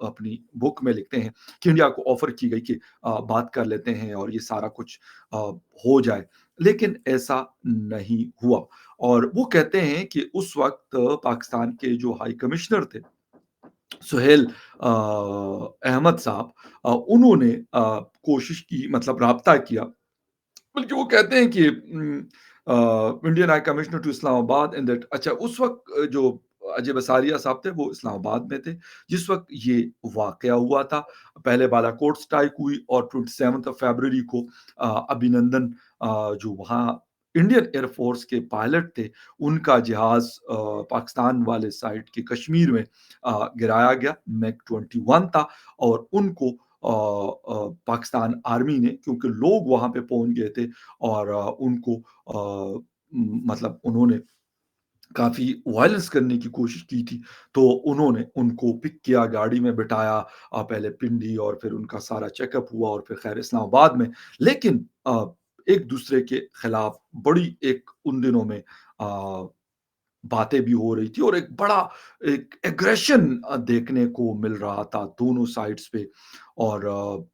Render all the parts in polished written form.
اپنی بک میں لکھتے ہیں کہ انڈیا کو آفر کی گئی کہ بات کر لیتے ہیں اور یہ سارا کچھ ہو جائے، لیکن ایسا نہیں ہوا۔ اور وہ کہتے ہیں کہ اس وقت پاکستان کے جو ہائی کمشنر تھے سہیل احمد صاحب، انہوں نے کوشش کی، مطلب رابطہ کیا، بلکہ وہ کہتے ہیں کہ انڈین ہائی کمشنر ٹو اسلام آباد ان دیٹ، اچھا اس وقت جو اجے بساریہ صاحب تھے وہ اسلام آباد میں تھے جس وقت یہ واقعہ ہوا تھا۔ پہلے بالا کوٹ سٹرائک ہوئی اور 27 فیبرری کو ابھینندن جو وہاں انڈین ایئر فورس کے پائلٹ تھے، ان کا جہاز پاکستان والے سائڈ کے کشمیر میں گرایا گیا، میک 21 تھا، اور ان کو پاکستان آرمی نے، کیونکہ لوگ وہاں پہ پہنچ گئے تھے اور ان کو مطلب انہوں نے کافی وائلنس کرنے کی کوشش کی تھی، تو انہوں نے ان کو پک کیا، گاڑی میں بٹھایا، پہلے پنڈی اور پھر ان کا سارا چیک اپ ہوا اور پھر خیر اسلام آباد میں، لیکن ایک دوسرے کے خلاف بڑی ایک ان دنوں میں باتیں بھی ہو رہی تھی اور ایک بڑا ایک ایگریشن دیکھنے کو مل رہا تھا دونوں سائڈز پہ، اور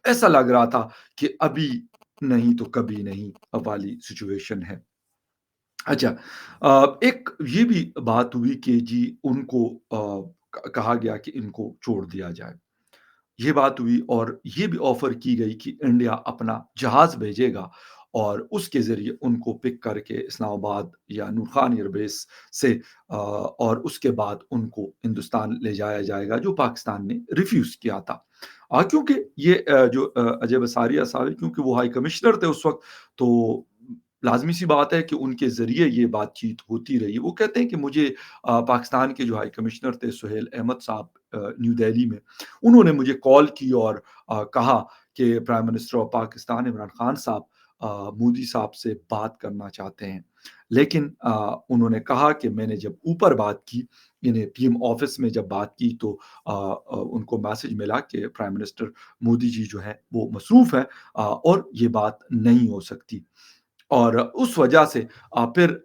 ایسا لگ رہا تھا کہ ابھی نہیں تو کبھی نہیں والی سچویشن ہے۔ اچھا، ایک یہ بھی بات ہوئی کہ جی ان کو کہا گیا کہ ان کو چھوڑ دیا جائے، یہ بات ہوئی، اور یہ بھی آفر کی گئی کہ انڈیا اپنا جہاز بھیجے گا اور اس کے ذریعے ان کو پک کر کے اسلام آباد یا نور خان ایئر بیس سے اور اس کے بعد ان کو ہندوستان لے جایا جائے گا، جو پاکستان نے ریفیوز کیا تھا، کیونکہ یہ جو اجے بساریہ صاحب، کیونکہ وہ ہائی کمشنر تھے اس وقت، تو لازمی سی بات ہے کہ ان کے ذریعے یہ بات چیت ہوتی رہی۔ وہ کہتے ہیں کہ مجھے پاکستان کے جو ہائی کمشنر تھے سہیل احمد صاحب نیو دہلی میں، انہوں نے مجھے کال کی اور کہا کہ prime minister of Pakistan Imran Khan صاحب مودی صاحب سے بات کرنا چاہتے ہیں، لیکن انہوں نے کہا کہ میں نے جب اوپر بات کی، یعنی پی ایم آفس میں جب بات کی، تو ان کو میسج ملا کہ پرائم منسٹر مودی جی جو ہے وہ مصروف ہے اور یہ بات نہیں ہو سکتی، اور اس وجہ سے پھر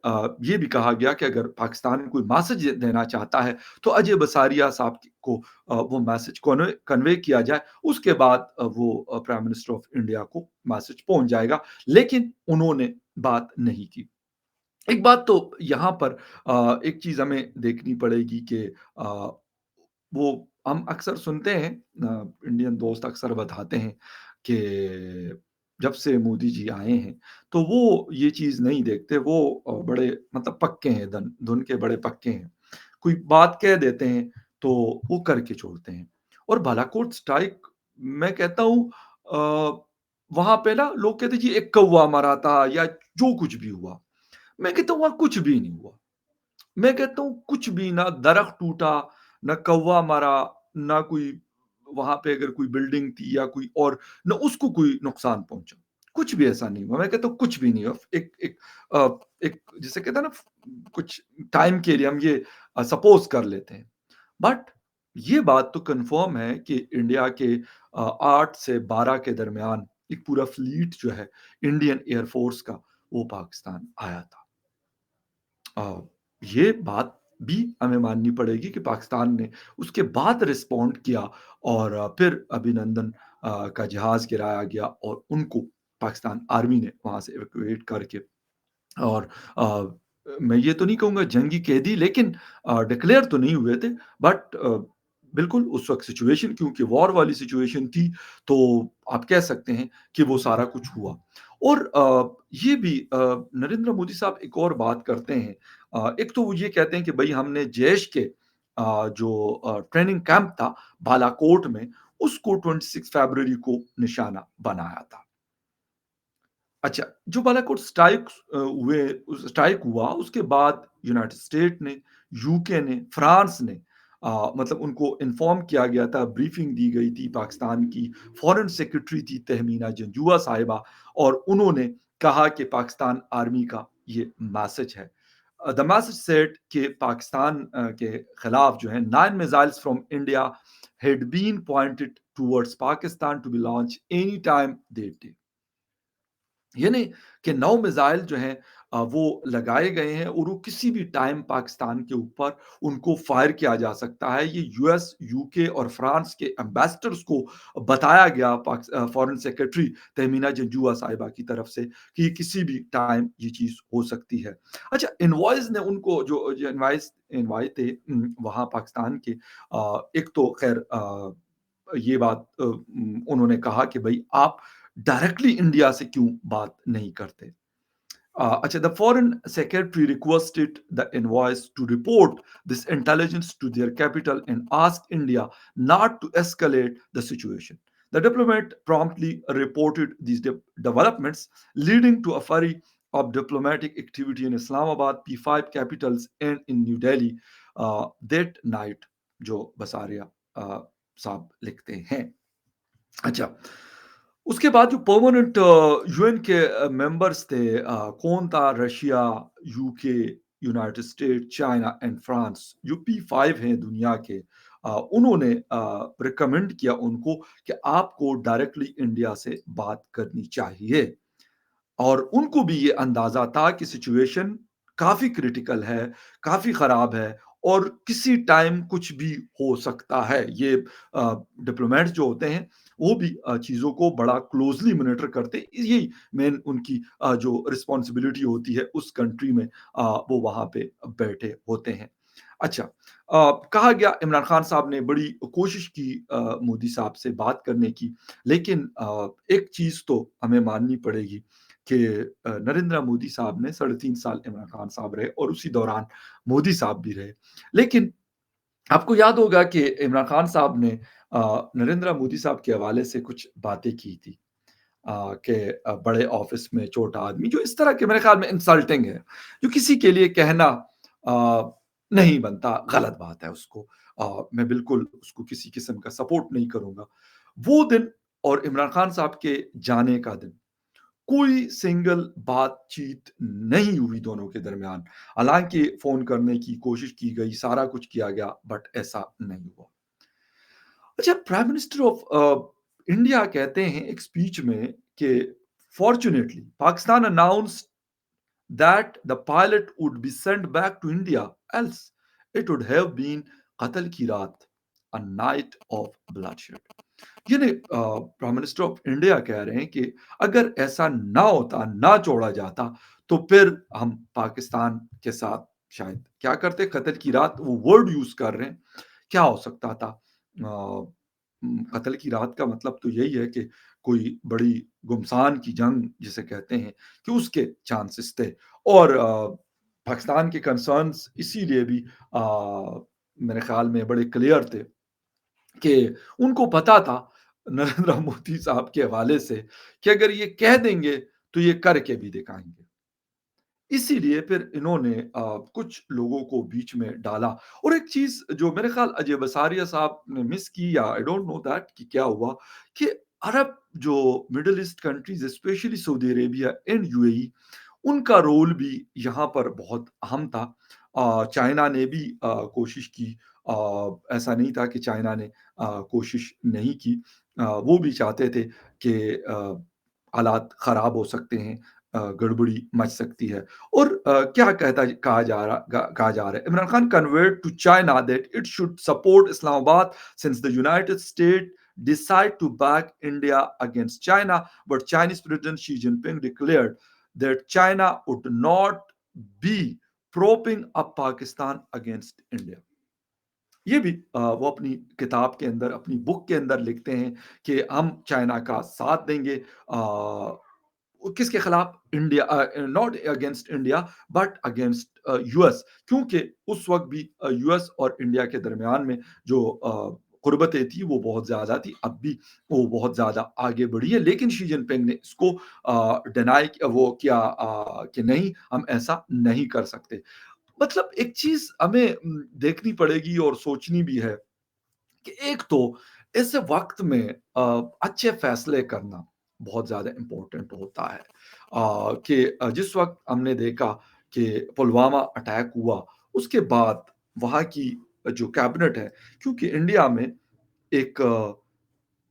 یہ بھی کہا گیا کہ اگر پاکستان کوئی میسج دینا چاہتا ہے تو اجے بساریہ صاحب کو وہ میسج کنوے کیا جائے، اس کے بعد وہ پرائم منسٹر آف انڈیا کو میسج پہنچ جائے گا، لیکن انہوں نے بات نہیں کی۔ ایک بات تو یہاں پر ایک چیز ہمیں دیکھنی پڑے گی کہ وہ ہم اکثر سنتے ہیں، انڈین دوست اکثر بتاتے ہیں کہ جب سے مودی جی آئے ہیں تو وہ یہ چیز نہیں دیکھتے، وہ بڑے مطلب پکے ہیں، دھن کے بڑے پکے ہیں، کوئی بات کہہ دیتے ہیں تو وہ کر کے چھوڑتے ہیں۔ اور بالاکوٹ سٹرائک، میں کہتا ہوں وہاں پہ نا لوگ کہتے ہیں جی ایک کوا مرا تھا یا جو کچھ بھی ہوا، میں کہتا ہوں وہاں کچھ بھی نہیں ہوا، میں کہتا ہوں کچھ بھی، نہ درخت ٹوٹا، نہ کوا مرا، نہ کوئی وہاں پہ اگر کوئی بلڈنگ تھی یا کوئی اور، نہ اس کو کوئی نقصان پہنچا، کچھ بھی ایسا نہیں ہوا، میں کہتا ہوں کچھ بھی نہیں ہوا۔ ایک جسے کہتے ہیں نا کچھ ٹائم کے لیے ہم یہ سپوز کر لیتے ہیں، بٹ یہ بات تو کنفرم ہے کہ انڈیا کے 8 سے 12 کے درمیان ایک پورا فلیٹ جو ہے انڈین ایئر فورس کا وہ پاکستان آیا تھا۔ یہ بات بھی ہمیں ماننی پڑے گی کہ پاکستان نے اس کے بعد رسپونڈ کیا اور پھر ابھینندن کا جہاز گرایا گیا اور ان کو پاکستان آرمی نے وہاں سے ایویکویٹ کر کے، اور میں یہ تو نہیں کہوں گا جنگی قیدی، لیکن ڈکلیئر تو نہیں ہوئے تھے، بٹ بالکل اس وقت سچویشن کیونکہ وار والی سچویشن تھی، تو آپ کہہ سکتے ہیں کہ وہ سارا کچھ ہوا۔ اور یہ بھی نریندر مودی صاحب ایک اور بات کرتے ہیں، ایک تو وہ یہ کہتے ہیں کہ بھائی ہم نے جیش کے جو ٹریننگ کیمپ تھا بالا کوٹ میں، اس کو 26 فیبرری کو نشانہ بنایا تھا۔ اچھا، جو بالا کوٹ اسٹرائک ہوا اس کے بعد یونائٹڈ اسٹیٹ نے، یو کے نے، فرانس نے مطلب ان کو انفارم کیا گیا تھا، بریفنگ دی گئی تھی، پاکستان کی فورن سیکرٹری تھی تہمینہ جنجوعہ صاحبہ، اور انہوں نے کہا کہ پاکستان آرمی کا یہ میسج ہے۔ دا میسج سیٹ کہ پاکستان کے خلاف جو ہے 9 missiles from India had been pointed towards Pakistan to be launched any time that day، یعنی کہ 9 میزائل جو ہیں وہ لگائے گئے ہیں اور وہ کسی بھی ٹائم پاکستان کے اوپر ان کو فائر کیا جا سکتا ہے۔ یہ یو ایس، یو کے اور فرانس کے ایمبیسڈرز کو بتایا گیا فارن سیکرٹری تہمینہ جنجوعہ صاحبہ کی طرف سے کہ کسی بھی ٹائم یہ چیز ہو سکتی ہے۔ اچھا، انوائز نے ان کو جو انوائز تھے وہاں پاکستان کے، ایک تو خیر یہ بات انہوں نے کہا کہ بھائی آپ ڈائریکٹلی انڈیا سے کیوں بات نہیں کرتے۔ Acha, the foreign secretary requested the envoys to report this intelligence to their capital and asked India not to escalate the situation. The diplomat promptly reported these developments, leading to a flurry of diplomatic activity in Islamabad, P5 capitals, and in New Delhi that night, جو بساریہ صاحب لکھتے ہیں۔ اچھا، اس کے بعد جو permanent you N کے members تھے، کون تھا؟ رشیا، یو کے، United state, China and France, جو P5 ہیں دنیا کے، انہوں نے ریکمینڈ کیا ان کو کہ آپ کو ڈائریکٹلی انڈیا سے بات کرنی چاہیے، اور ان کو بھی یہ اندازہ تھا کہ سچویشن کافی کریٹیکل ہے، کافی خراب ہے، اور کسی ٹائم کچھ بھی ہو سکتا ہے۔ یہ ڈپلومیٹس جو ہوتے ہیں وہ بھی چیزوں کو بڑا کلوزلی مانیٹر کرتے، یہی مین ان کی جو رسپانسبلٹی ہوتی ہے اس کنٹری میں، وہ وہاں پہ بیٹھے ہوتے ہیں۔ اچھا، کہا گیا عمران خان صاحب نے بڑی کوشش کی مودی صاحب سے بات کرنے کی، لیکن ایک چیز تو ہمیں ماننی پڑے گی کہ نریندر مودی صاحب نے 3.5 سال عمران خان صاحب رہے، اور اسی دوران مودی صاحب بھی رہے، لیکن آپ کو یاد ہوگا کہ عمران خان صاحب نے نریندر مودی صاحب کے حوالے سے کچھ باتیں کی تھی کہ بڑے آفس میں چھوٹا آدمی، جو اس طرح کے میرے خیال میں انسلٹنگ ہے، جو کسی کے لیے کہنا نہیں بنتا، غلط بات ہے، اس کو میں بالکل اس کو کسی قسم کا سپورٹ نہیں کروں گا۔ وہ دن اور عمران خان صاحب کے جانے کا دن کوئی سنگل بات چیت نہیں ہوئی دونوں کے درمیان، حالانکہ فون کرنے کی کوشش کی گئی، سارا کچھ کیا گیا، بٹ ایسا نہیں ہوا۔ اچھا، پرائم منسٹر آف انڈیا کہتے ہیں ایک سپیچ میں کہ fortunately Pakistan announced that the pilot would be sent back to India, else it would have been قتل کی رات، a night of bloodshed۔ یعنی پرائم منسٹر آف انڈیا کہہ رہے ہیں کہ اگر ایسا نہ ہوتا، نہ چھوڑا جاتا، تو پھر ہم پاکستان کے ساتھ شاید کیا کرتے، قتل کی رات، وہ ورڈ یوز کر رہے ہیں، کیا ہو سکتا تھا۔ قتل کی رات کا مطلب تو یہی ہے کہ کوئی بڑی گمسان کی جنگ جسے کہتے ہیں، کہ اس کے چانسز تھے، اور پاکستان کے کنسرنز اسی لیے بھی میرے خیال میں بڑے کلیئر تھے، کہ ان کو پتا تھا نریندر مودی صاحب کے حوالے سے کہ اگر یہ کہہ دیں گے تو یہ کر کے بھی دکھائیں گے، اسی لیے پھر انہوں نے کچھ لوگوں کو بیچ میں ڈالا۔ اور ایک چیز جو میرے خیال اجے بساریہ صاحب نے مس کی، یا آئی ڈونٹ نو دیٹ کہ کیا ہوا، کہ عرب جو Middle East countries especially Saudi Arabia and U A E, ان کا رول بھی یہاں پر بہت اہم تھا۔ چائنا نے بھی کوشش کی، ایسا نہیں تھا کہ چائنا نے کوشش نہیں کی، وہ بھی چاہتے تھے کہ حالات خراب ہو سکتے ہیں، گڑبڑی مچ سکتی ہے۔ اور کیا کہا جا رہا ہے، Imran Khan conveyed to China that it should support Islamabad since the United States decide to back India against China, but Chinese President Xi Jinping declared that China would not be propping up Pakistan against India۔ یہ بھی وہ اپنی کتاب کے اندر، اپنی بک کے اندر لکھتے ہیں کہ ہم چائنا کا ساتھ دیں گے، کس کے خلاف؟ India, not against India but against U S, کیونکہ اس وقت بھی یو ایس اور انڈیا کے درمیان میں جو قربتیں تھی وہ بہت زیادہ تھی، اب بھی وہ بہت زیادہ آگے بڑھی ہے، لیکن شی جن پنگ نے اس کو ڈینائی وہ کیا کہ نہیں، ہم ایسا نہیں کر سکتے۔ مطلب ایک چیز ہمیں دیکھنی پڑے گی اور سوچنی بھی ہے کہ ایک تو اس وقت میں اچھے فیصلے کرنا بہت زیادہ امپورٹنٹ ہوتا ہے، کہ جس وقت ہم نے دیکھا کہ پلوامہ اٹیک ہوا، اس کے بعد وہاں کی جو کیبنٹ ہے، کیونکہ انڈیا میں ایک